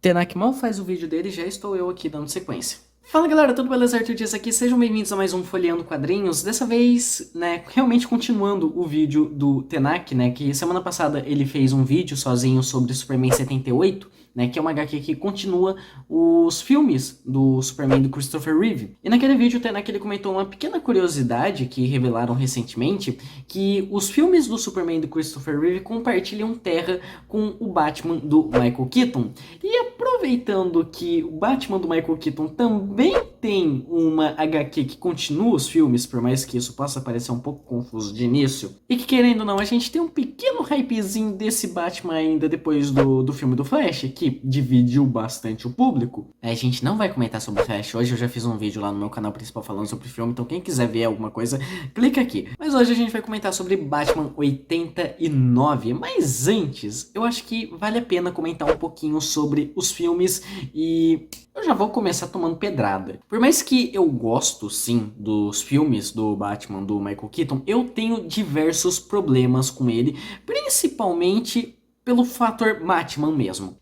Tenak mal faz o vídeo dele e já estou eu aqui dando sequência. Fala galera, tudo beleza? Arthur Dias aqui, sejam bem-vindos a mais um Folheando Quadrinhos. Dessa vez, né, realmente continuando o vídeo do Tenak, né, que semana passada ele fez um vídeo sozinho sobre Superman 78, né, que é uma HQ que continua os filmes do Superman do Christopher Reeve. E naquele vídeo o Tenak ele comentou uma pequena curiosidade que revelaram recentemente, que os filmes do Superman do Christopher Reeve compartilham terra com o Batman do Michael Keaton. E aproveitando que o Batman do Michael Keaton também tem uma HQ que continua os filmes, por mais que isso possa parecer um pouco confuso de início, e que querendo ou não, a gente tem um pequeno hypezinho desse Batman ainda depois do filme do Flash, que dividiu bastante o público. A gente não vai comentar sobre o Flash hoje, eu já fiz um vídeo lá no meu canal principal falando sobre o filme, então quem quiser ver alguma coisa, clica aqui. Mas hoje a gente vai comentar sobre Batman 89, mas antes, eu acho que vale a pena comentar um pouquinho sobre os filmes e eu já vou começar tomando pedrada. Por mais que eu gosto, sim, dos filmes do Batman do Michael Keaton, eu tenho diversos problemas com ele, principalmente pelo fator Batman mesmo.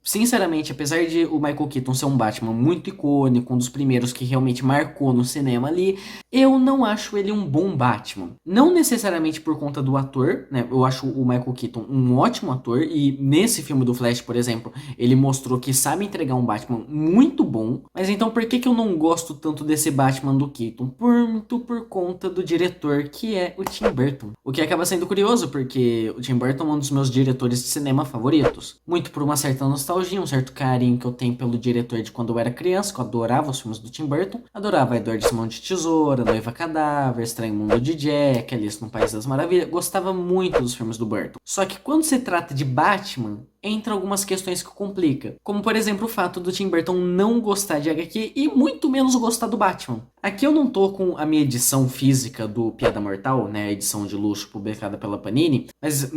Sinceramente, apesar de o Michael Keaton ser um Batman muito icônico, um dos primeiros que realmente marcou no cinema ali, eu não acho ele um bom Batman. Não necessariamente por conta do ator, né? Eu acho o Michael Keaton um ótimo ator e nesse filme do Flash, por exemplo, ele mostrou que sabe entregar um Batman muito bom. Mas então por que eu não gosto tanto desse Batman do Keaton? Muito por conta do diretor, que é o Tim Burton. O que acaba sendo curioso, porque o Tim Burton é um dos meus diretores de cinema favoritos. Muito por uma certa nostalgia, um certo carinho que eu tenho pelo diretor de quando eu era criança, que eu adorava os filmes do Tim Burton. Adorava Edward Mão de Tesoura, Noiva Cadáver, Estranho Mundo de Jack, Alice no País das Maravilhas. Gostava muito dos filmes do Burton. Só que quando se trata de Batman, entra algumas questões que complica. Como, por exemplo, o fato do Tim Burton não gostar de HQ e muito menos gostar do Batman. Aqui eu não tô com a minha edição física do Piada Mortal, né, a edição de luxo publicada pela Panini, mas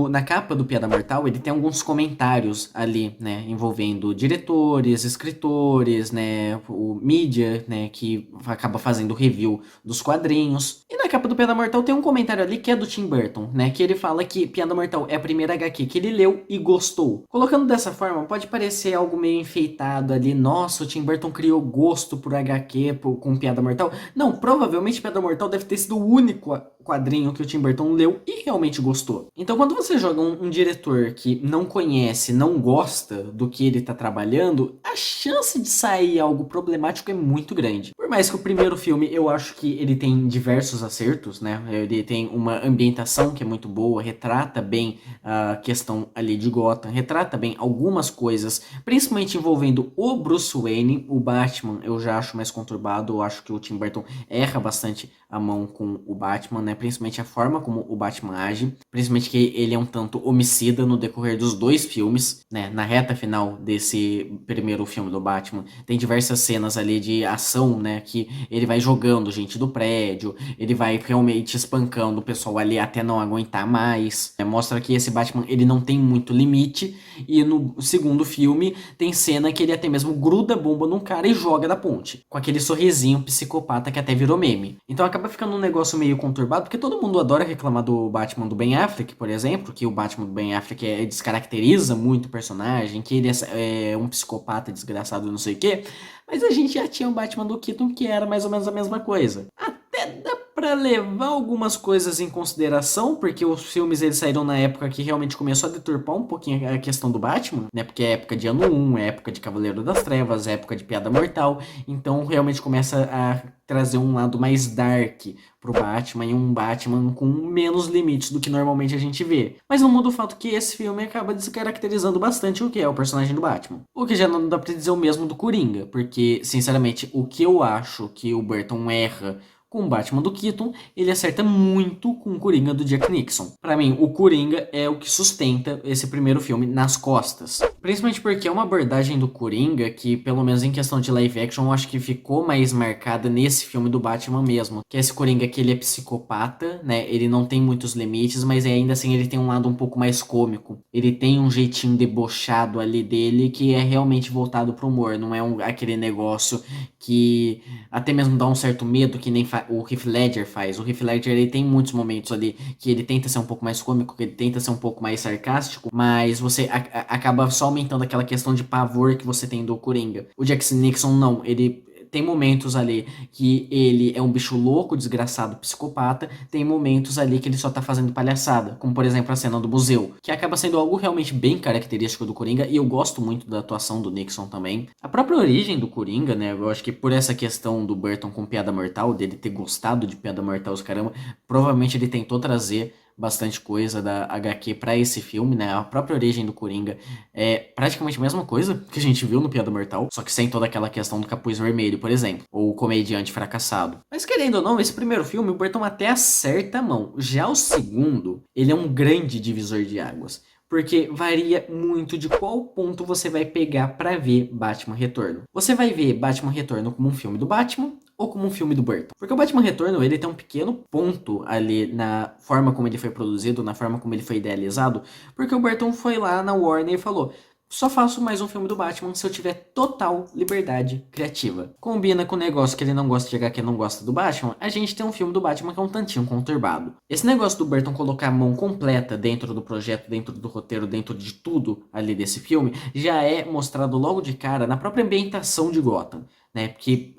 na capa do Piada Mortal ele tem alguns comentários ali, né, envolvendo diretores, escritores, né, o mídia, né, que acaba fazendo review dos quadrinhos. E na capa do Piada Mortal tem um comentário ali que é do Tim Burton, né, que ele fala que Piada Mortal é a primeira HQ que ele leu e gostou. Colocando dessa forma, pode parecer algo meio enfeitado ali, nossa, o Tim Burton criou gosto por HQ com Piada Mortal. Não, provavelmente Piada Mortal deve ter sido o único quadrinho que o Tim Burton leu e realmente gostou. Então quando você joga um diretor que não conhece, não gosta do que ele tá trabalhando, a chance de sair algo problemático é muito grande. Por mais que o primeiro filme eu acho que ele tem diversos acertos, né? Ele tem uma ambientação que é muito boa, retrata bem a questão ali de Gotham, retrata bem algumas coisas, principalmente envolvendo o Bruce Wayne. O Batman eu já acho mais conturbado, eu acho que o Tim Burton erra bastante a mão com o Batman, né? Principalmente a forma como o Batman age, principalmente que ele é um tanto homicida no decorrer dos dois filmes, né? Na reta final desse primeiro filme do Batman, tem diversas cenas ali de ação, né? Que ele vai jogando gente do prédio, ele vai realmente espancando o pessoal ali até não aguentar mais. Mostra que esse Batman, ele não tem muito limite, e no segundo filme tem cena que ele até mesmo gruda a bomba num cara e joga da ponte, com aquele sorrisinho psicopata que até virou meme. Então acaba ficando um negócio meio conturbado, porque todo mundo adora reclamar do Batman do Ben Affleck, por exemplo, que o Batman do Ben Affleck descaracteriza muito o personagem, que ele é um psicopata desgraçado, não sei o quê, mas a gente já tinha o Batman do Keaton que era mais ou menos a mesma coisa. Até dá pra levar algumas coisas em consideração, porque os filmes eles saíram na época que realmente começou a deturpar um pouquinho a questão do Batman, né? Porque é época de Ano 1, é época de Cavaleiro das Trevas, é época de Piada Mortal, então realmente começa a trazer um lado mais dark pro Batman e um Batman com menos limites do que normalmente a gente vê. Mas não muda o fato que esse filme acaba descaracterizando bastante o que é o personagem do Batman. O que já não dá pra dizer o mesmo do Coringa, porque, sinceramente, o que eu acho que o Burton erra com o Batman do Keaton, ele acerta muito com o Coringa do Jack Nixon. Pra mim, o Coringa é o que sustenta esse primeiro filme nas costas. Principalmente porque é uma abordagem do Coringa que, pelo menos em questão de live action, eu acho que ficou mais marcada nesse filme do Batman mesmo. Que é esse Coringa que ele é psicopata, né? Ele não tem muitos limites, mas ainda assim ele tem um lado um pouco mais cômico. Ele tem um jeitinho debochado ali dele que é realmente voltado pro humor. Não é aquele negócio que até mesmo dá um certo medo, que nem o Heath Ledger faz. O Heath Ledger, ele tem muitos momentos ali que ele tenta ser um pouco mais cômico, que ele tenta ser um pouco mais sarcástico, mas você acaba só aumentando aquela questão de pavor que você tem do Coringa. O Jack Nixon não, ele tem momentos ali que ele é um bicho louco, desgraçado, psicopata. Tem momentos ali que ele só tá fazendo palhaçada, como por exemplo a cena do museu, que acaba sendo algo realmente bem característico do Coringa, e eu gosto muito da atuação do Nixon também. A própria origem do Coringa, né, eu acho que por essa questão do Burton com Piada Mortal, dele ter gostado de Piada Mortal, os caramba, provavelmente ele tentou trazer bastante coisa da HQ pra esse filme, né? A própria origem do Coringa é praticamente a mesma coisa que a gente viu no Piada Mortal, só que sem toda aquela questão do capuz vermelho, por exemplo, ou o comediante fracassado. Mas querendo ou não, esse primeiro filme, o Burton até acerta a mão. Já o segundo, ele é um grande divisor de águas, porque varia muito de qual ponto você vai pegar pra ver Batman Retorno. Você vai ver Batman Retorno como um filme do Batman ou como um filme do Burton? Porque o Batman Retorno, ele tem um pequeno ponto ali na forma como ele foi produzido, na forma como ele foi idealizado, porque o Burton foi lá na Warner e falou: só faço mais um filme do Batman se eu tiver total liberdade criativa. Combina com o negócio que ele não gosta de HQ, não gosta do Batman, a gente tem um filme do Batman que é um tantinho conturbado. Esse negócio do Burton colocar a mão completa dentro do projeto, dentro do roteiro, dentro de tudo ali desse filme, já é mostrado logo de cara na própria ambientação de Gotham, né? Porque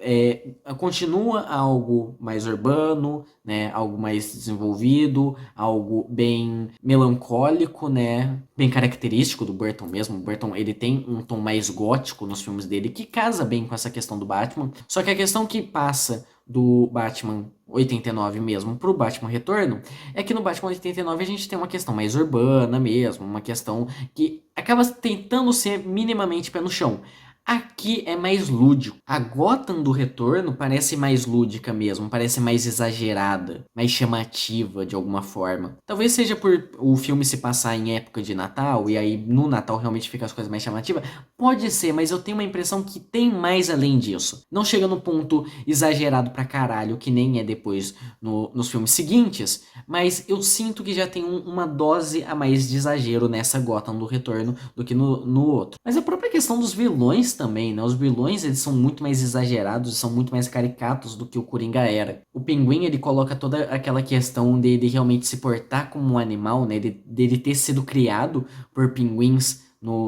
continua algo mais urbano, né? Algo mais desenvolvido, algo bem melancólico, né? Bem característico do Burton mesmo. O Burton, ele tem um tom mais gótico nos filmes dele, que casa bem com essa questão do Batman. Só que a questão que passa do Batman 89 mesmo pro Batman Retorno é que no Batman 89 a gente tem uma questão mais urbana mesmo, uma questão que acaba tentando ser minimamente pé no chão. Aqui é mais lúdico. A Gotham do Retorno parece mais lúdica mesmo, parece mais exagerada, mais chamativa de alguma forma. Talvez seja por o filme se passar em época de Natal, e aí no Natal realmente fica as coisas mais chamativas. Pode ser, mas eu tenho uma impressão que tem mais além disso. Não chega no ponto exagerado pra caralho, que nem é depois nos filmes seguintes, mas eu sinto que já tem uma dose a mais de exagero nessa Gotham do Retorno do que no outro. Mas a própria questão dos vilões também, né? Os vilões, eles são muito mais exagerados, são muito mais caricatos do que o Coringa era. O Pinguim, ele coloca toda aquela questão dele realmente se portar como um animal, né? Dele ter sido criado por pinguins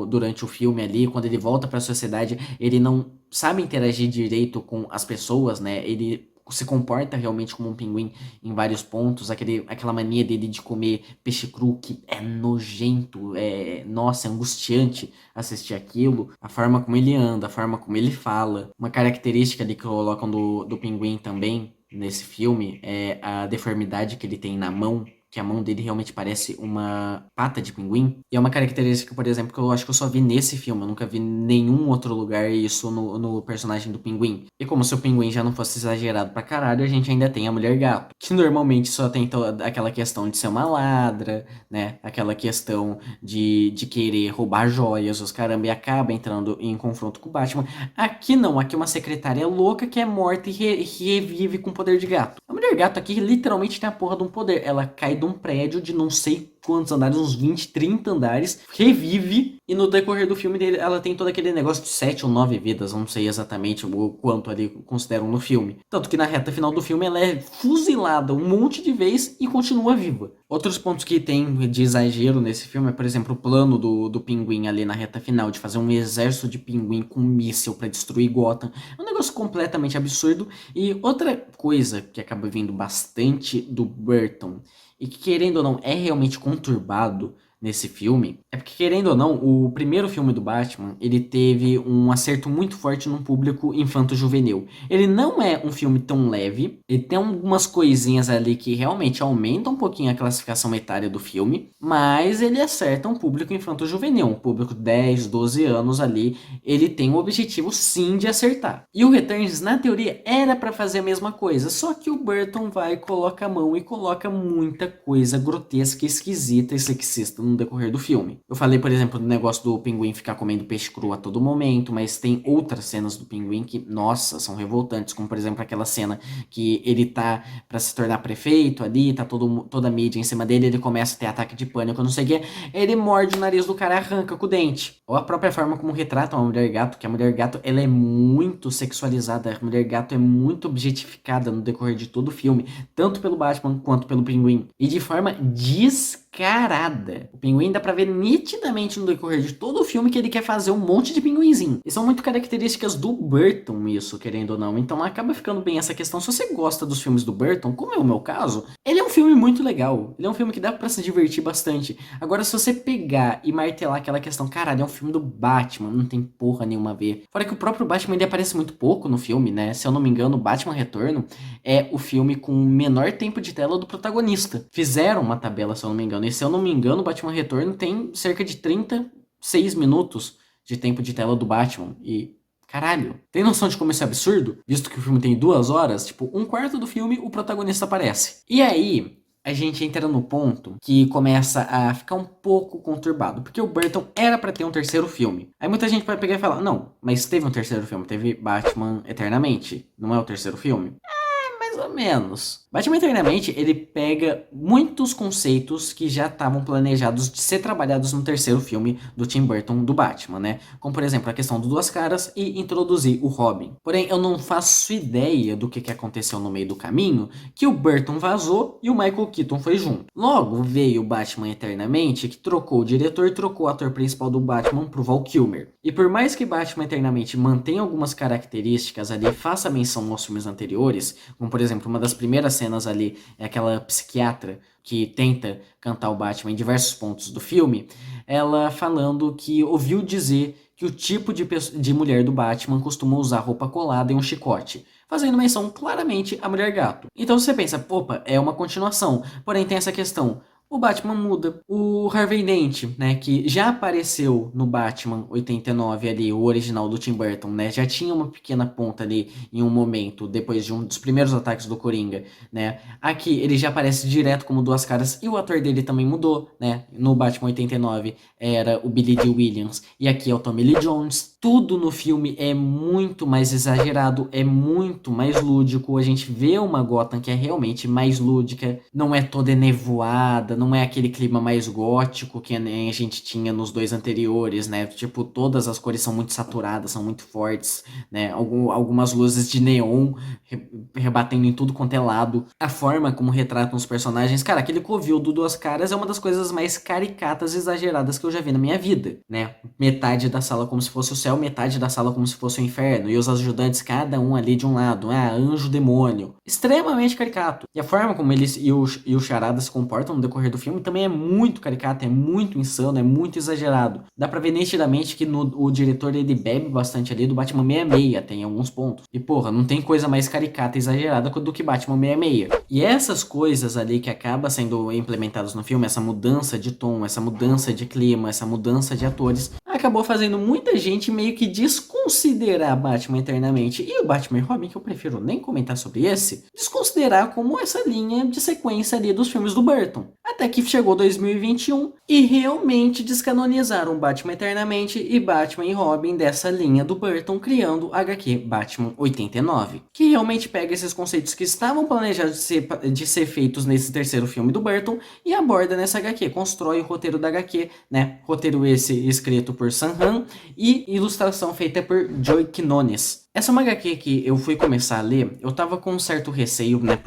durante o filme ali. Quando ele volta para a sociedade, ele não sabe interagir direito com as pessoas, né? Ele se comporta realmente como um pinguim em vários pontos, aquela mania dele de comer peixe cru que é nojento, nossa, é angustiante assistir aquilo, a forma como ele anda, a forma como ele fala. Uma característica ali que colocam do pinguim também nesse filme é a deformidade que ele tem na mão, que a mão dele realmente parece uma pata de pinguim. E é uma característica, por exemplo, que eu acho que eu só vi nesse filme. Eu nunca vi em nenhum outro lugar isso no personagem do pinguim. E como se o pinguim já não fosse exagerado pra caralho, a gente ainda tem a mulher gato, que normalmente só tem toda aquela questão de ser uma ladra, né? Aquela questão de querer roubar joias, os caramba, e acaba entrando em confronto com o Batman. Aqui não, aqui é uma secretária louca que é morta e revive com poder de gato. A mulher gato aqui literalmente tem a porra de um poder. Ela cai de um prédio de não sei quantos andares, uns 20, 30 andares, revive, e no decorrer do filme dele, ela tem todo aquele negócio de 7 ou 9 vidas, não sei exatamente o quanto ali consideram no filme. Tanto que na reta final do filme ela é fuzilada um monte de vezes e continua viva. Outros pontos que tem de exagero nesse filme é, por exemplo, o plano do pinguim ali na reta final, de fazer um exército de pinguim com um míssil pra destruir Gotham. É um negócio completamente absurdo. E outra coisa que acaba vindo bastante do Burton, e que, querendo ou não, é realmente conturbado nesse filme, é porque, querendo ou não, o primeiro filme do Batman, ele teve um acerto muito forte num público infanto-juvenil. Ele não é um filme tão leve, ele tem algumas coisinhas ali que realmente aumentam um pouquinho a classificação etária do filme, mas ele acerta um público infanto-juvenil, um público de 10, 12 anos ali, ele tem o objetivo sim de acertar. E o Returns, na teoria, era pra fazer a mesma coisa, só que o Burton vai, coloca a mão e coloca muita coisa grotesca, esquisita e sexista no no decorrer do filme. Eu falei, por exemplo, do negócio do pinguim ficar comendo peixe cru a todo momento, mas tem outras cenas do pinguim que, nossa, são revoltantes, como por exemplo aquela cena que ele tá pra se tornar prefeito ali, tá toda a mídia em cima dele, ele começa a ter ataque de pânico, não sei o que, ele morde o nariz do cara e arranca com o dente. Ou a própria forma como retratam a mulher gato, que a mulher gato, ela é muito sexualizada, a mulher gato é muito objetificada no decorrer de todo o filme, tanto pelo Batman quanto pelo pinguim, e de forma descarada. O pinguim dá pra ver nitidamente no decorrer de todo o filme que ele quer fazer um monte de pinguinzinho. E são muito características do Burton isso, querendo ou não, então acaba ficando bem essa questão. Se você gosta dos filmes do Burton, como é o meu caso, ele é um filme muito legal, ele é um filme que dá pra se divertir bastante. Agora, se você pegar e martelar aquela questão, caralho, é um filme do Batman, não tem porra nenhuma a ver. Fora que o próprio Batman, ele aparece muito pouco no filme, né? Se eu não me engano, Batman Retorno é o filme com menor tempo de tela do protagonista. Fizeram uma tabela, se eu não me engano, e se eu não me engano, Batman Retorno tem cerca de 36 minutos de tempo de tela do Batman, e... caralho, tem noção de como isso é absurdo? Visto que o filme tem 2 horas, tipo, um quarto do filme o protagonista aparece. E aí, a gente entra no ponto que começa a ficar um pouco conturbado, porque o Burton era pra ter um terceiro filme. Aí muita gente vai pegar e falar, não, mas teve um terceiro filme, teve Batman Eternamente, não é o terceiro filme? Mais ou menos. Batman Eternamente, ele pega muitos conceitos que já estavam planejados de ser trabalhados no terceiro filme do Tim Burton do Batman, né? Como, por exemplo, a questão do Duas Caras e introduzir o Robin. Porém, eu não faço ideia do que aconteceu no meio do caminho, que o Burton vazou e o Michael Keaton foi junto. Logo, veio o Batman Eternamente, que trocou o diretor e trocou o ator principal do Batman pro Val Kilmer. E por mais que Batman Eternamente mantenha algumas características ali, faça menção aos filmes anteriores, como por exemplo, uma das primeiras cenas ali é aquela psiquiatra que tenta cantar o Batman em diversos pontos do filme, ela falando que ouviu dizer que o tipo de mulher do Batman costuma usar roupa colada e um chicote, fazendo menção claramente à mulher gato. Então você pensa, opa, é uma continuação, porém tem essa questão. O Batman muda. O Harvey Dent, né, que já apareceu no Batman 89 ali, o original do Tim Burton, né, já tinha uma pequena ponta ali em um momento, depois de um dos primeiros ataques do Coringa, né. Aqui ele já aparece direto como Duas Caras e o ator dele também mudou, né. No Batman 89 era o Billy Dee Williams e aqui é o Tommy Lee Jones. Tudo no filme é muito mais exagerado, é muito mais lúdico. A gente vê uma Gotham que é realmente mais lúdica, não é toda enevoada, não é aquele clima mais gótico que nem a gente tinha nos dois anteriores, né? Tipo, todas as cores são muito saturadas, são muito fortes, né? Algumas luzes de neon rebatendo em tudo quanto é lado. A forma como retratam os personagens, cara, aquele covil do Duas Caras é uma das coisas mais caricatas e exageradas que eu já vi na minha vida, né? Metade da sala como se fosse o céu, metade da sala como se fosse o inferno, e os ajudantes cada um ali de um lado, anjo, demônio, extremamente caricato. E a forma como eles e o Charada se comportam no decorrer do filme também é muito caricato, é muito insano, é muito exagerado. Dá pra ver nitidamente que o diretor ele bebe bastante ali do Batman 66, tem alguns pontos. E porra, não tem coisa mais caricata e exagerada do que Batman 66. E essas coisas ali que acabam sendo implementadas no filme, essa mudança de tom, essa mudança de clima, essa mudança de atores, acabou fazendo muita gente meio que desconsiderar Batman Eternamente e o Batman e Robin, que eu prefiro nem comentar sobre esse, desconsiderar como essa linha de sequência ali dos filmes do Burton. Até que chegou 2021 e realmente descanonizaram Batman Eternamente e Batman e Robin dessa linha do Burton, criando HQ Batman 89, que realmente pega esses conceitos que estavam planejados de ser feitos nesse terceiro filme do Burton e aborda nessa HQ, constrói o roteiro da HQ, né? Roteiro esse escrito por Sam Raimi e ilustração feita por Joe Quinones. Essa é uma HQ que eu fui começar a ler, eu tava com um certo receio, né,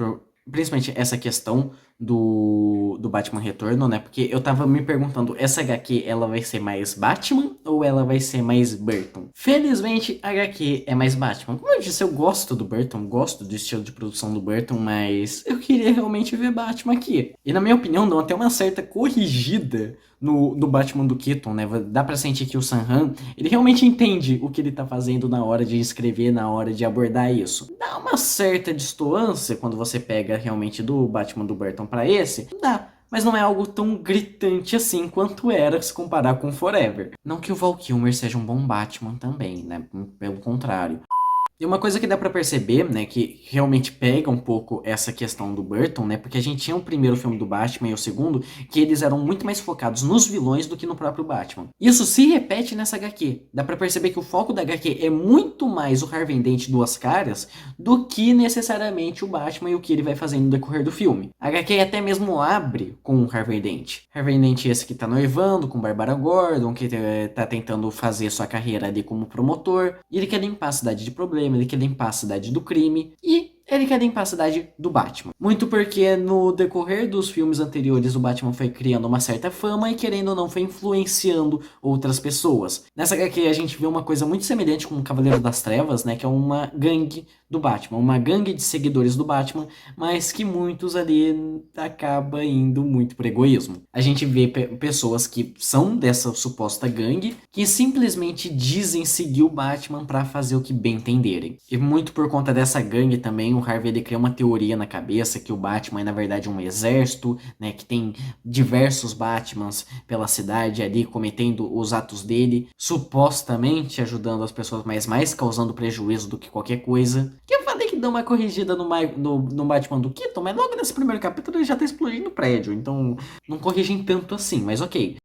principalmente essa questão do Batman Retorno, né? Porque eu tava me perguntando, essa HQ, ela vai ser mais Batman ou ela vai ser mais Burton? Felizmente, a HQ é mais Batman. Como eu disse, eu gosto do Burton, gosto do estilo de produção do Burton, mas eu queria realmente ver Batman aqui. E na minha opinião, dão até uma certa corrigida no Batman do Keaton, né? Dá pra sentir que o Sam Raimi, ele realmente entende o que ele tá fazendo na hora de escrever, na hora de abordar isso. Dá uma certa distância quando você pega realmente do Batman do Burton pra esse, dá. Mas não é algo tão gritante assim quanto era se comparar com Forever. Não que o Val Kilmer seja um bom Batman também, né? Pelo contrário. E uma coisa que dá pra perceber, né, que realmente pega um pouco essa questão do Burton, né, porque a gente tinha o primeiro filme do Batman e o segundo, que eles eram muito mais focados nos vilões do que no próprio Batman. Isso se repete nessa HQ. Dá pra perceber que o foco da HQ é muito mais o Harvey Dent Duas Caras do que necessariamente o Batman e o que ele vai fazendo no decorrer do filme. A HQ até mesmo abre com o Harvey Dent. Harvey Dent esse que tá noivando com Barbara Gordon, que tá tentando fazer sua carreira ali como promotor, e ele quer limpar a cidade de problemas, ele quer limpar a cidade do crime e ele quer limpar a cidade do Batman. Muito porque no decorrer dos filmes anteriores o Batman foi criando uma certa fama e querendo ou não foi influenciando outras pessoas. Nessa HQ a gente vê uma coisa muito semelhante com o Cavaleiro das Trevas, né, que é uma gangue do Batman, uma gangue de seguidores do Batman, mas que muitos ali acaba indo muito por egoísmo. A gente vê pessoas que são dessa suposta gangue que simplesmente dizem seguir o Batman para fazer o que bem entenderem. E muito por conta dessa gangue também, o Harvey ele cria uma teoria na cabeça que o Batman é na verdade um exército, né, que tem diversos Batmans pela cidade ali cometendo os atos dele, supostamente ajudando as pessoas, mas mais causando prejuízo do que qualquer coisa. Que eu falei que deu uma corrigida no Batman do Keaton, mas logo nesse primeiro capítulo ele já tá explodindo o prédio, então não corrigem tanto assim, mas ok.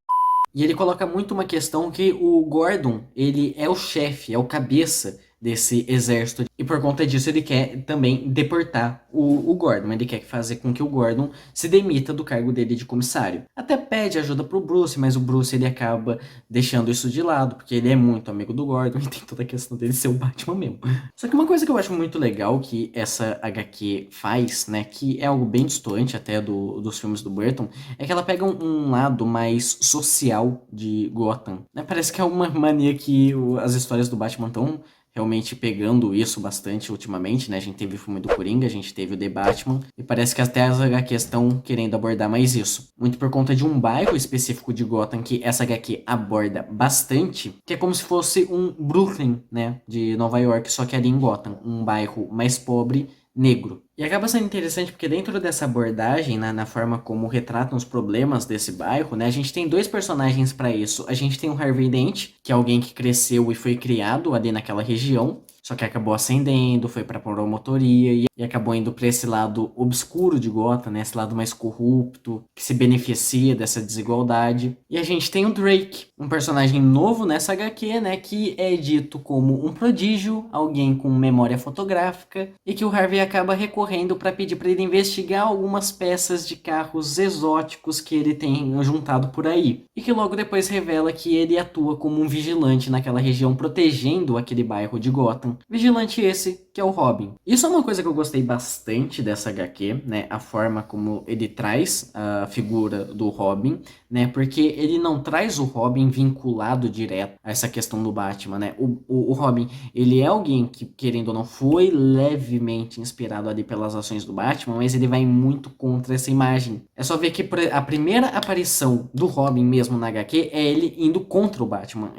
E ele coloca muito uma questão que o Gordon, ele é o chefe, é o cabeça desse exército. E por conta disso ele quer também deportar o Gordon. Ele quer fazer com que o Gordon se demita do cargo dele de comissário. Até pede ajuda pro Bruce, mas o Bruce ele acaba deixando isso de lado, porque ele é muito amigo do Gordon e tem toda a questão dele ser o Batman mesmo. Só que uma coisa que eu acho muito legal que essa HQ faz, né, que é algo bem distante até dos filmes do Burton, é que ela pega um lado mais social de Gotham, né? Parece que é uma mania que as histórias do Batman estão realmente pegando isso bastante ultimamente, né? A gente teve o filme do Coringa, a gente teve o The Batman, e parece que até as HQs estão querendo abordar mais isso. Muito por conta de um bairro específico de Gotham que essa HQ aborda bastante, que é como se fosse um Brooklyn, né? De Nova York, só que ali em Gotham, um bairro mais pobre, negro. E acaba sendo interessante porque dentro dessa abordagem, na forma como retratam os problemas desse bairro, né, a gente tem dois personagens para isso. A gente tem o Harvey Dent, que é alguém que cresceu e foi criado ali naquela região, só que acabou ascendendo, foi pra promotoria e acabou indo pra esse lado obscuro de Gotham, né? Esse lado mais corrupto, que se beneficia dessa desigualdade. E a gente tem o Drake, um personagem novo nessa HQ, né? Que é dito como um prodígio, alguém com memória fotográfica, e que o Harvey acaba recorrendo para pedir para ele investigar algumas peças de carros exóticos que ele tem juntado por aí. E que logo depois revela que ele atua como um vigilante naquela região, protegendo aquele bairro de Gotham. Vigilante esse que é o Robin. Isso é uma coisa que eu gostei bastante dessa HQ, né? A forma como ele traz a figura do Robin, né? Porque ele não traz o Robin vinculado direto a essa questão do Batman, né? O Robin, ele é alguém que, querendo ou não, foi levemente inspirado ali pelas ações do Batman, mas ele vai muito contra essa imagem. É só ver que a primeira aparição do Robin mesmo na HQ é ele indo contra o Batman.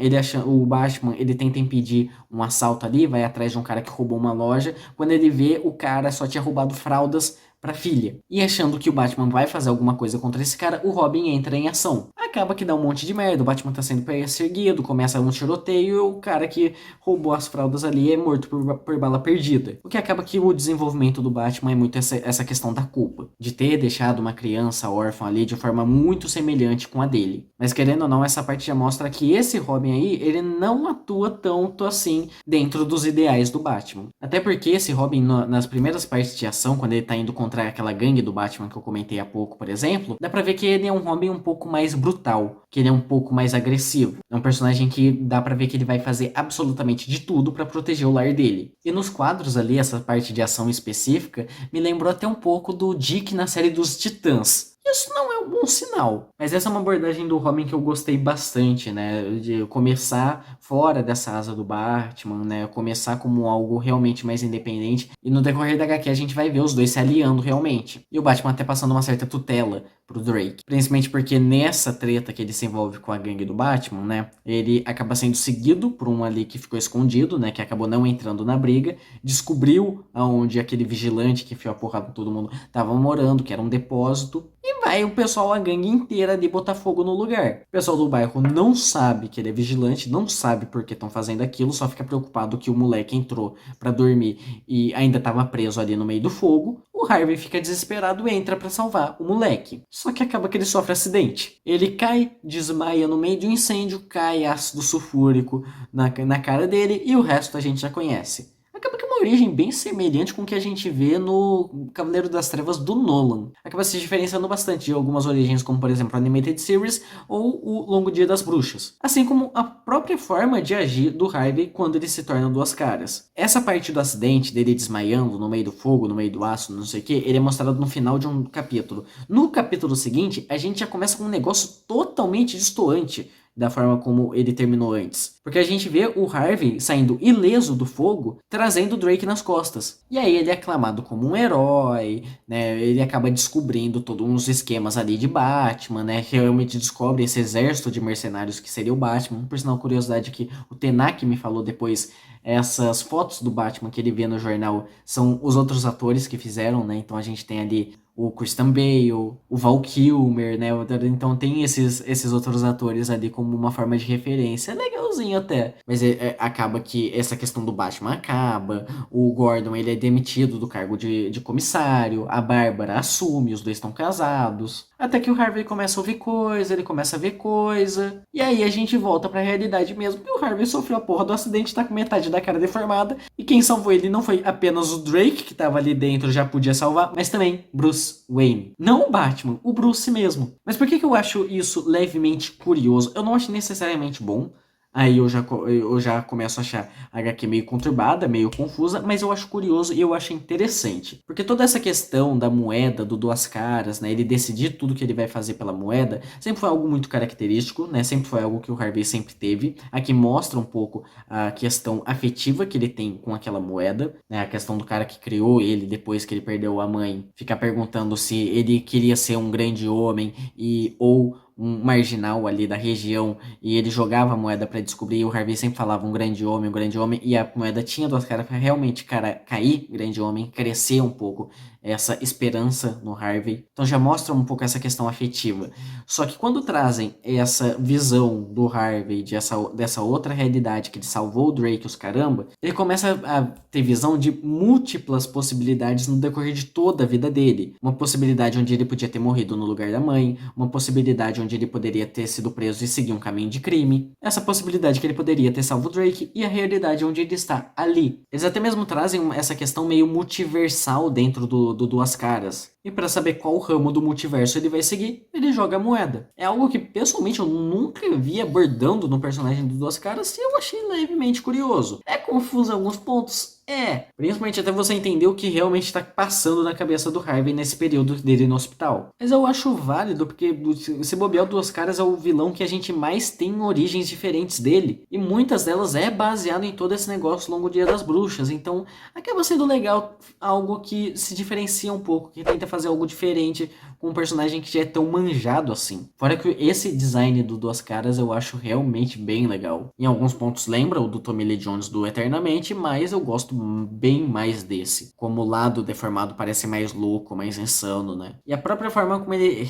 O Batman, ele tenta impedir um assalto ali, vai atrás de um cara que roubou uma loja, quando ele vê o cara só tinha roubado fraldas pra filha. E achando que o Batman vai fazer alguma coisa contra esse cara, o Robin entra em ação. Acaba que dá um monte de merda, o Batman tá sendo perseguido, começa um tiroteio e o cara que roubou as fraldas ali é morto por bala perdida. O que acaba que o desenvolvimento do Batman é muito essa questão da culpa, de ter deixado uma criança órfã ali de forma muito semelhante com a dele. Mas querendo ou não, essa parte já mostra que esse Robin aí, ele não atua tanto assim dentro dos ideais do Batman. Até porque esse Robin, nas primeiras partes de ação, quando ele tá indo contra aquela gangue do Batman que eu comentei há pouco, por exemplo, dá pra ver que ele é um Robin um pouco mais brutal, que ele é um pouco mais agressivo. É um personagem que dá pra ver que ele vai fazer absolutamente de tudo pra proteger o lar dele. E nos quadros ali, essa parte de ação específica, me lembrou até um pouco do Dick na série dos Titãs. Isso não é um bom sinal. Mas essa é uma abordagem do Robin que eu gostei bastante, né? De começar fora dessa asa do Batman, né? Começar como algo realmente mais independente. E no decorrer da HQ a gente vai ver os dois se aliando realmente. E o Batman até passando uma certa tutela pro Drake. Principalmente porque nessa treta que ele se envolve com a gangue do Batman, né, ele acaba sendo seguido por um ali que ficou escondido, né, que acabou não entrando na briga, descobriu aonde aquele vigilante que enfiou a porrada em todo mundo tava morando, que era um depósito, e vai o pessoal, a gangue inteira ali botar fogo no lugar. O pessoal do bairro não sabe que ele é vigilante, não sabe por que estão fazendo aquilo, só fica preocupado que o moleque entrou pra dormir e ainda tava preso ali no meio do fogo. O Harvey fica desesperado e entra pra salvar o moleque. Só que acaba que ele sofre acidente. Ele cai, desmaia no meio de um incêndio, cai ácido sulfúrico na cara dele e o resto a gente já conhece. Acaba que é uma origem bem semelhante com o que a gente vê no Cavaleiro das Trevas do Nolan. Acaba se diferenciando bastante de algumas origens, como por exemplo a Animated Series ou o Longo Dia das Bruxas. Assim como a própria forma de agir do Harvey quando ele se torna Duas Caras. Essa parte do acidente, dele desmaiando no meio do fogo, no meio do ácido, não sei o que, ele é mostrado no final de um capítulo. No capítulo seguinte, a gente já começa com um negócio totalmente destoante da forma como ele terminou antes. Porque a gente vê o Harvey saindo ileso do fogo, trazendo o Drake nas costas. E aí ele é aclamado como um herói, né? Ele acaba descobrindo todos uns esquemas ali de Batman, né? Realmente descobre esse exército de mercenários que seria o Batman. Por sinal, curiosidade que o Tenak me falou depois, essas fotos do Batman que ele vê no jornal são os outros atores que fizeram, né? Então a gente tem ali o Christian Bale, o Val Kilmer, né? Então tem esses outros atores ali como uma forma de referência. É legalzinho até. Mas acaba que essa questão do Batman acaba. O Gordon, ele é demitido do cargo de comissário. A Bárbara assume, os dois estão casados. Até que o Harvey começa a ouvir coisa, ele começa a ver coisa. E aí a gente volta pra realidade mesmo. E o Harvey sofreu a porra do acidente, tá com metade da cara deformada. E quem salvou ele não foi apenas o Drake, que tava ali dentro, já podia salvar, mas também Bruce Wayne. Não o Batman, o Bruce mesmo. Mas por que eu acho isso levemente curioso? Eu não acho necessariamente bom. Aí eu já começo a achar a HQ meio conturbada, meio confusa, mas eu acho curioso e eu acho interessante. Porque toda essa questão da moeda, do Duas Caras, né, ele decidir tudo que ele vai fazer pela moeda, sempre foi algo muito característico, né, sempre foi algo que o Harvey sempre teve. Aqui mostra um pouco a questão afetiva que ele tem com aquela moeda, né, a questão do cara que criou ele depois que ele perdeu a mãe, ficar perguntando se ele queria ser um grande homem ou um marginal ali da região, e ele jogava a moeda para descobrir, e o Harvey sempre falava um grande homem, e a moeda tinha duas caras para realmente cair, grande homem, crescer um pouco essa esperança no Harvey. Então já mostra um pouco essa questão afetiva. Só que quando trazem essa visão do Harvey dessa outra realidade que ele salvou o Drake, os caramba, ele começa a ter visão de múltiplas possibilidades no decorrer de toda a vida dele. Uma possibilidade onde ele podia ter morrido no lugar da mãe, uma possibilidade onde ele poderia ter sido preso e seguir um caminho de crime, essa possibilidade que ele poderia ter salvo o Drake e a realidade onde ele está ali. Eles até mesmo trazem essa questão meio multiversal dentro do Duas Caras. E para saber qual ramo do multiverso ele vai seguir, ele joga a moeda. É algo que pessoalmente eu nunca vi abordando no personagem do Duas Caras e eu achei levemente curioso. É confuso em alguns pontos? É. Principalmente até você entender o que realmente está passando na cabeça do Harvey nesse período dele no hospital. Mas eu acho válido, porque se bobear, o Duas Caras é o vilão que a gente mais tem origens diferentes dele. E muitas delas é baseado em todo esse negócio Longo Dia das Bruxas. Então acaba sendo legal algo que se diferencia um pouco, que tenta fazer algo diferente com um personagem que já é tão manjado assim. Fora que esse design do Duas Caras eu acho realmente bem legal. Em alguns pontos lembra o do Tommy Lee Jones do Eternamente, mas eu gosto bem mais desse. Como o lado deformado parece mais louco, mais insano, né? E a própria forma como ele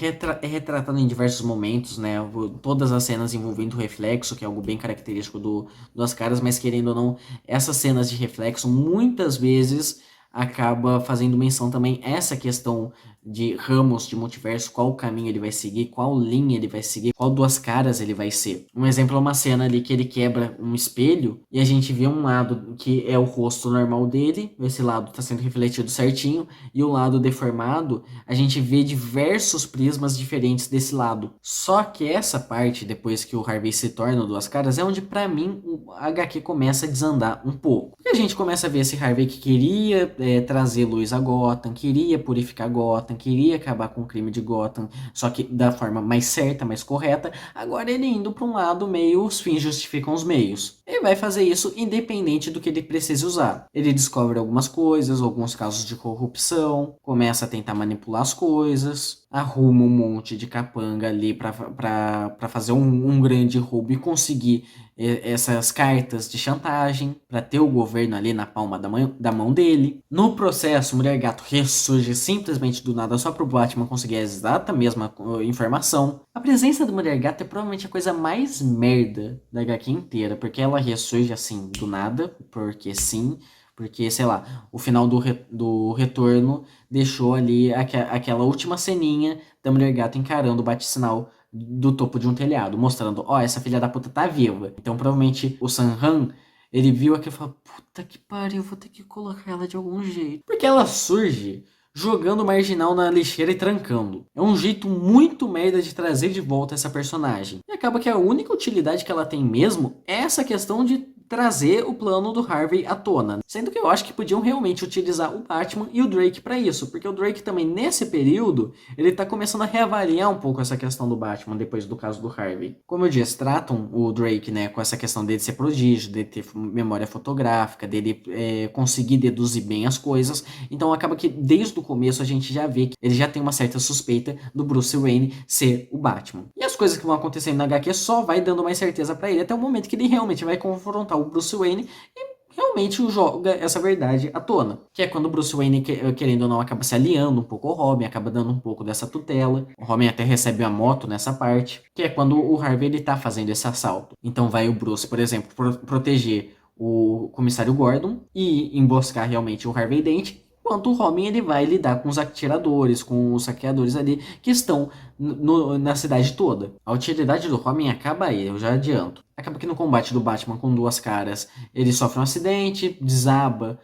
é retratado em diversos momentos, né? Todas as cenas envolvendo reflexo, que é algo bem característico do Duas Caras, mas querendo ou não, essas cenas de reflexo muitas vezes acaba fazendo menção também a essa questão de ramos de multiverso, qual caminho ele vai seguir, qual linha ele vai seguir, qual Duas Caras ele vai ser. Um exemplo é uma cena ali que ele quebra um espelho e a gente vê um lado que é o rosto normal dele, esse lado está sendo refletido certinho, e o lado deformado, a gente vê diversos prismas diferentes desse lado. Só que essa parte, depois que o Harvey se torna o Duas Caras, é onde pra mim o HQ começa a desandar um pouco. E a gente começa a ver esse Harvey que queria trazer luz a Gotham, queria purificar Gotham, Gotham, queria acabar com o crime de Gotham, só que da forma mais certa, mais correta. Agora ele indo para um lado meio os fins justificam os meios. Ele vai fazer isso independente do que ele precise usar. Ele descobre algumas coisas, alguns casos de corrupção, começa a tentar manipular as coisas, arruma um monte de capanga ali para fazer um grande roubo e conseguir essas cartas de chantagem para ter o governo ali na palma da mão dele. No processo, Mulher Gato ressurge simplesmente do nada só pro Batman conseguir a exata mesma informação. A presença da Mulher Gato é provavelmente a coisa mais merda da HQ inteira, porque ela ressurge assim do nada, porque sim. Porque, sei lá, o final do retorno deixou ali aquela última ceninha da Mulher Gato encarando o bate-sinal do topo de um telhado, mostrando, ó, essa filha da puta tá viva. Então, provavelmente, o San-Han, ele viu aquilo e falou, puta que pariu, vou ter que colocar ela de algum jeito. Porque ela surge jogando o Marginal na lixeira e trancando. É um jeito muito merda de trazer de volta essa personagem. E acaba que a única utilidade que ela tem mesmo é essa questão de trazer o plano do Harvey à tona. Sendo que eu acho que podiam realmente utilizar o Batman e o Drake para isso, porque o Drake também nesse período, ele tá começando a reavaliar um pouco essa questão do Batman depois do caso do Harvey. Como eu disse, tratam o Drake, né, com essa questão dele ser prodígio, dele ter memória fotográfica, dele conseguir deduzir bem as coisas, então acaba que desde o começo a gente já vê que ele já tem uma certa suspeita do Bruce Wayne ser o Batman. E as coisas que vão acontecendo na HQ só vai dando mais certeza para ele até o momento que ele realmente vai confrontar o Bruce Wayne e realmente joga essa verdade à tona. Que é quando o Bruce Wayne, querendo ou não, acaba se aliando um pouco ao Robin, acaba dando um pouco dessa tutela. O Robin até recebe a moto nessa parte. Que é quando o Harvey ele tá fazendo esse assalto. Então vai o Bruce, por exemplo, proteger o comissário Gordon e emboscar realmente o Harvey Dent. Enquanto o Robin ele vai lidar com os atiradores, com os saqueadores ali que estão na cidade toda. A utilidade do Robin acaba aí, eu já adianto. Acaba que no combate do Batman com duas caras, ele sofre um acidente, desaba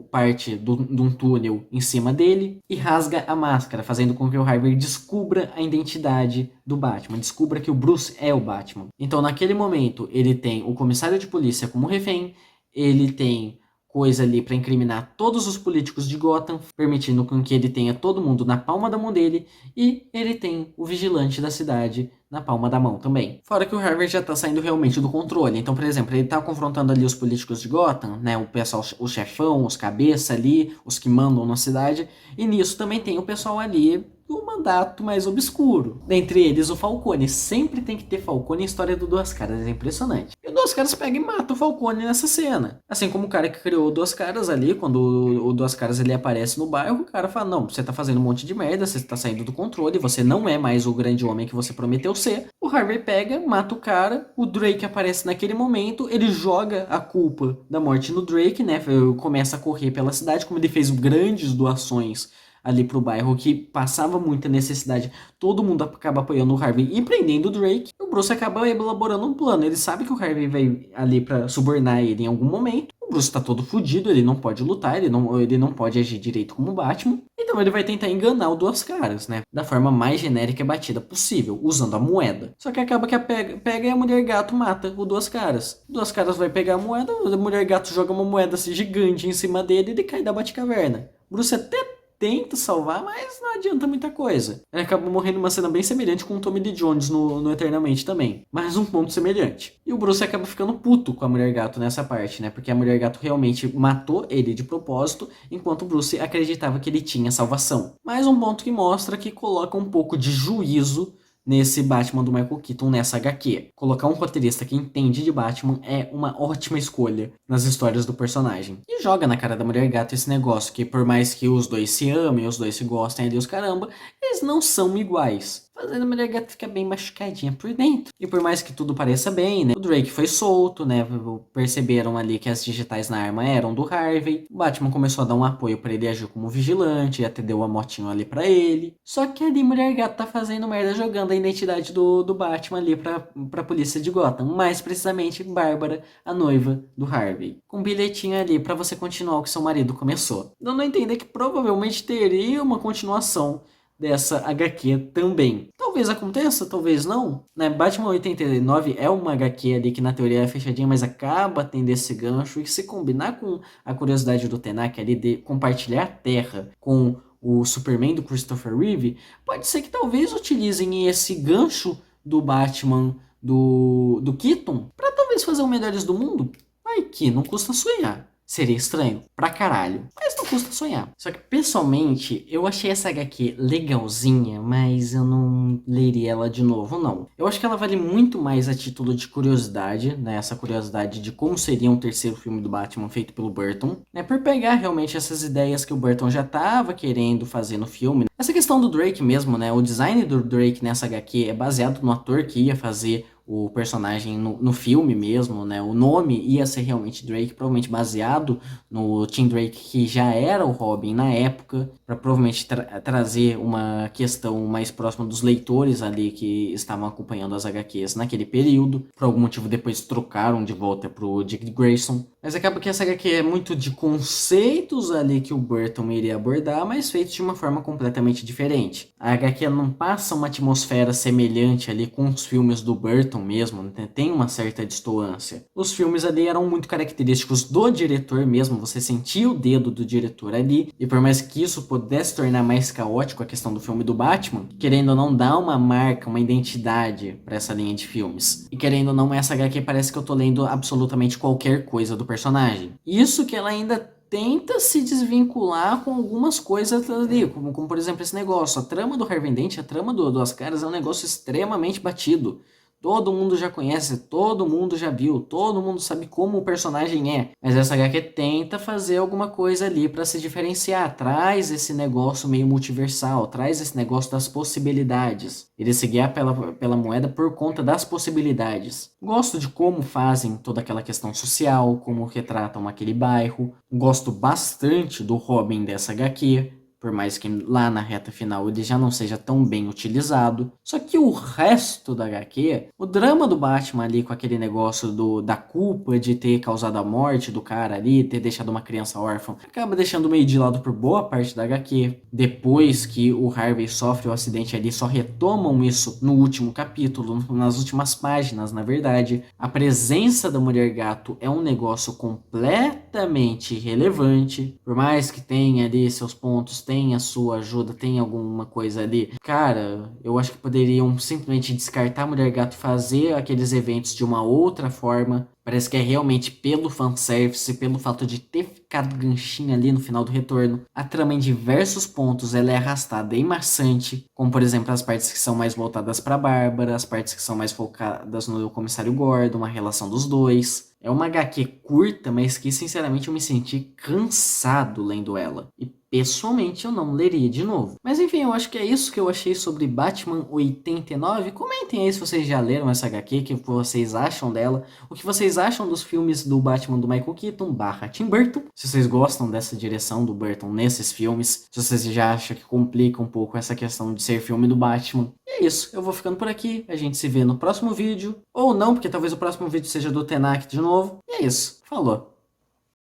parte de um túnel em cima dele e rasga a máscara, fazendo com que o Harvey descubra a identidade do Batman, descubra que o Bruce é o Batman. Então naquele momento ele tem o comissário de polícia como refém, ele tem coisa ali para incriminar todos os políticos de Gotham, permitindo com que ele tenha todo mundo na palma da mão dele, e ele tem o vigilante da cidade na palma da mão também. Fora que o Harvey já tá saindo realmente do controle. Então, por exemplo, ele tá confrontando ali os políticos de Gotham, né, o pessoal, o chefão, os cabeça ali, os que mandam na cidade, e nisso também tem o pessoal ali do mandato mais obscuro. Dentre eles, o Falcone. Sempre tem que ter Falcone em história do Duas Caras, é impressionante. E o Duas Caras pega e mata o Falcone nessa cena. Assim como o cara que criou o Duas Caras ali, quando o Duas Caras ele aparece no bairro, o cara fala, não, você tá fazendo um monte de merda, você tá saindo do controle, você não é mais o grande homem que você prometeu ser. O Harvey pega, mata o cara, o Drake aparece naquele momento, ele joga a culpa da morte no Drake, né, começa a correr pela cidade, como ele fez grandes doações ali pro bairro, que passava muita necessidade, todo mundo acaba apoiando o Harvey e prendendo o Drake, e o Bruce acaba elaborando um plano, ele sabe que o Harvey vai ali pra subornar ele em algum momento, o Bruce tá todo fudido, ele não pode lutar, ele não pode agir direito como Batman, então ele vai tentar enganar o Duas Caras, né, da forma mais genérica e batida possível, usando a moeda. Só que acaba que pega e a Mulher Gato mata o Duas Caras. O Duas Caras vai pegar a moeda, a Mulher Gato joga uma moeda assim, gigante em cima dele e ele cai da Batcaverna. O Bruce até tenta salvar, mas não adianta muita coisa. Ele acaba morrendo numa cena bem semelhante com o Tommy Lee Jones no Eternamente também. Mais um ponto semelhante. E o Bruce acaba ficando puto com a Mulher Gato nessa parte, né? Porque a Mulher Gato realmente matou ele de propósito, enquanto o Bruce acreditava que ele tinha salvação. Mais um ponto que mostra que coloca um pouco de juízo nesse Batman do Michael Keaton nessa HQ. Colocar um roteirista que entende de Batman é uma ótima escolha nas histórias do personagem. E joga na cara da Mulher Gato esse negócio que por mais que os dois se amem, os dois se gostem ali os caramba, eles não são iguais. Fazendo a Mulher Gato ficar bem machucadinha por dentro. E por mais que tudo pareça bem, né? O Drake foi solto, né? Perceberam ali que as digitais na arma eram do Harvey. O Batman começou a dar um apoio pra ele agir como vigilante, até deu uma motinho ali pra ele. Só que ali Mulher Gato tá fazendo merda jogando a identidade do Batman ali pra polícia de Gotham. Mais precisamente, Bárbara, a noiva do Harvey. Com um bilhetinho ali pra você continuar o que seu marido começou. Dando a entender que provavelmente teria uma continuação dessa HQ também. Talvez aconteça, talvez não, né? Batman 89 é uma HQ ali que na teoria é fechadinha, mas acaba tendo esse gancho, e se combinar com a curiosidade do Tenak ali de compartilhar a Terra com o Superman do Christopher Reeve, pode ser que talvez utilizem esse gancho do Batman do Keaton pra talvez fazer o Melhores do Mundo. Ai que não custa sonhar. Seria estranho pra caralho, mas não custa sonhar. Só que, pessoalmente, eu achei essa HQ legalzinha, mas eu não leria ela de novo, não. Eu acho que ela vale muito mais a título de curiosidade, né? Essa curiosidade de como seria um terceiro filme do Batman feito pelo Burton, né? Por pegar realmente essas ideias que o Burton já tava querendo fazer no filme. Essa questão do Drake mesmo, né? O design do Drake nessa HQ é baseado no ator que ia fazer o personagem no filme mesmo, né? O nome ia ser realmente Drake, provavelmente baseado no Tim Drake, que já era o Robin na época, para provavelmente trazer uma questão mais próxima dos leitores ali que estavam acompanhando as HQs naquele período. Por algum motivo depois trocaram de volta pro Dick Grayson. Mas acaba que essa HQ é muito de conceitos ali que o Burton iria abordar, mas feitos de uma forma completamente diferente. A HQ não passa uma atmosfera semelhante ali com os filmes do Burton mesmo, né? Tem uma certa distância. Os filmes ali eram muito característicos do diretor mesmo, você sentia o dedo do diretor ali, e por mais que isso pudesse tornar mais caótico a questão do filme do Batman, querendo ou não dar uma marca, uma identidade para essa linha de filmes. E querendo ou não, essa HQ parece que eu tô lendo absolutamente qualquer coisa do personagem. Isso que ela ainda tenta se desvincular com algumas coisas ali, como por exemplo esse negócio, a trama do Harvey Dent, a trama do Duas Caras é um negócio extremamente batido. Todo mundo já conhece, todo mundo já viu, todo mundo sabe como o personagem é. Mas essa HQ tenta fazer alguma coisa ali para se diferenciar. Traz esse negócio meio multiversal, traz esse negócio das possibilidades. Ele se guiar pela moeda por conta das possibilidades. Gosto de como fazem toda aquela questão social, como retratam aquele bairro. Gosto bastante do Robin dessa HQ. Por mais que lá na reta final ele já não seja tão bem utilizado. Só que o resto da HQ, o drama do Batman ali com aquele negócio da culpa de ter causado a morte do cara ali, ter deixado uma criança órfã, acaba deixando meio de lado por boa parte da HQ. Depois que o Harvey sofre o acidente ali, só retomam isso no último capítulo, nas últimas páginas, na verdade. A presença da Mulher Gato é um negócio completamente irrelevante. Por mais que tenha ali seus pontos, tem a sua ajuda, tem alguma coisa ali. Cara, eu acho que poderiam simplesmente descartar a Mulher Gato e fazer aqueles eventos de uma outra forma. Parece que é realmente pelo fanservice, pelo fato de ter ficado ganchinho ali no final do retorno. A trama em diversos pontos ela é arrastada e maçante, como por exemplo as partes que são mais voltadas para Bárbara, as partes que são mais focadas no Comissário Gordon, a relação dos dois. É uma HQ curta, mas que sinceramente eu me senti cansado lendo ela. E pessoalmente eu não leria de novo. Mas enfim, eu acho que é isso que eu achei sobre Batman 89. Comentem aí se vocês já leram essa HQ, o que vocês acham dela, o que vocês acham dos filmes do Batman do Michael Keaton / Tim Burton. Se vocês gostam dessa direção do Burton nesses filmes, se vocês já acham que complica um pouco essa questão de ser filme do Batman. E é isso, eu vou ficando por aqui, a gente se vê no próximo vídeo, ou não, porque talvez o próximo vídeo seja do Tenak de novo. E é isso, falou!